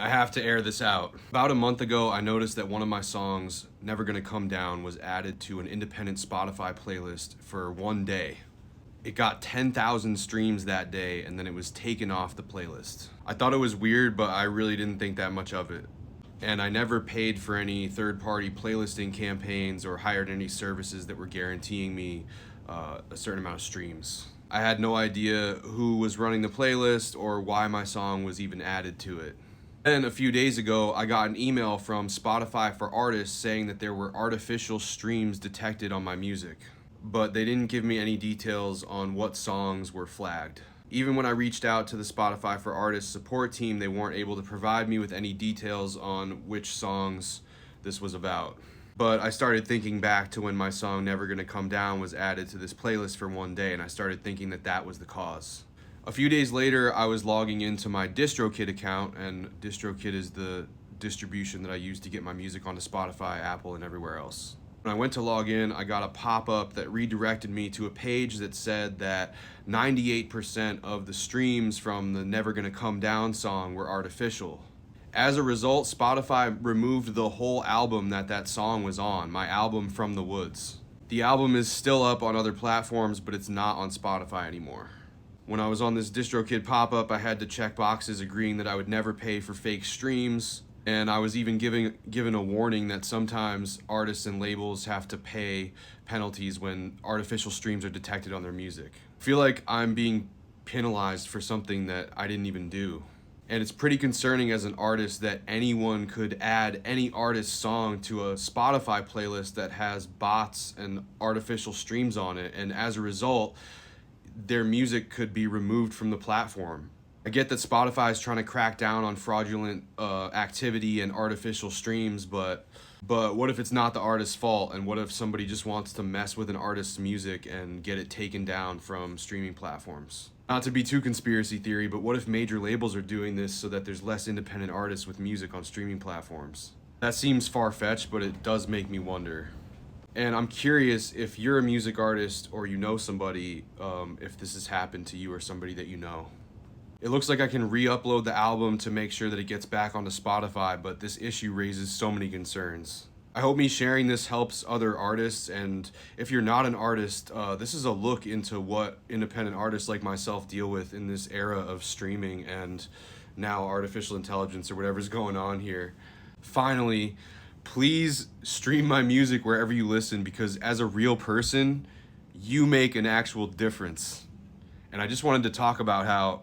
I have to air this out. About a month ago, I noticed that one of my songs, Never Gonna Come Down, was added to an independent Spotify playlist for one day. It got 10,000 streams that day, and then it was taken off the playlist. I thought it was weird, but I really didn't think that much of it. And I never paid for any third-party playlisting campaigns or hired any services that were guaranteeing me a certain amount of streams. I had no idea who was running the playlist or why my song was even added to it. Then a few days ago, I got an email from Spotify for Artists saying that there were artificial streams detected on my music, but they didn't give me any details on what songs were flagged. Even when I reached out to the Spotify for Artists support team, they weren't able to provide me with any details on which songs this was about. But I started thinking back to when my song Never Gonna Come Down was added to this playlist for one day, and I started thinking that that was the cause. A few days later, I was logging into my Distrokid account, and Distrokid is the distribution that I use to get my music onto Spotify, Apple, and everywhere else. When I went to log in, I got a pop-up that redirected me to a page that said that 98% of the streams from the Never Gonna Come Down song were artificial. As a result, Spotify removed the whole album that song was on, my album From the Woods. The album is still up on other platforms, but it's not on Spotify anymore. When I was on this DistroKid pop-up, I had to check boxes agreeing that I would never pay for fake streams, and I was even given a warning that sometimes artists and labels have to pay penalties when artificial streams are detected on their music. I feel like I'm being penalized for something that I didn't even do. And it's pretty concerning as an artist that anyone could add any artist's song to a Spotify playlist that has bots and artificial streams on it, and as a result, their music could be removed from the platform. I get that Spotify is trying to crack down on fraudulent activity and artificial streams, but what if it's not the artist's fault? And what if somebody just wants to mess with an artist's music and get it taken down from streaming platforms? Not to be too conspiracy theory, but what if major labels are doing this so that there's less independent artists with music on streaming platforms? That seems far-fetched, but it does make me wonder. And I'm curious if you're a music artist or you know somebody, if this has happened to you or somebody that you know. It looks like I can re-upload the album to make sure that it gets back onto Spotify, but this issue raises so many concerns. I hope me sharing this helps other artists, and if you're not an artist, this is a look into what independent artists like myself deal with in this era of streaming and now artificial intelligence or whatever's going on here. Finally, please stream my music wherever you listen, because as a real person, you make an actual difference. And I just wanted to talk about how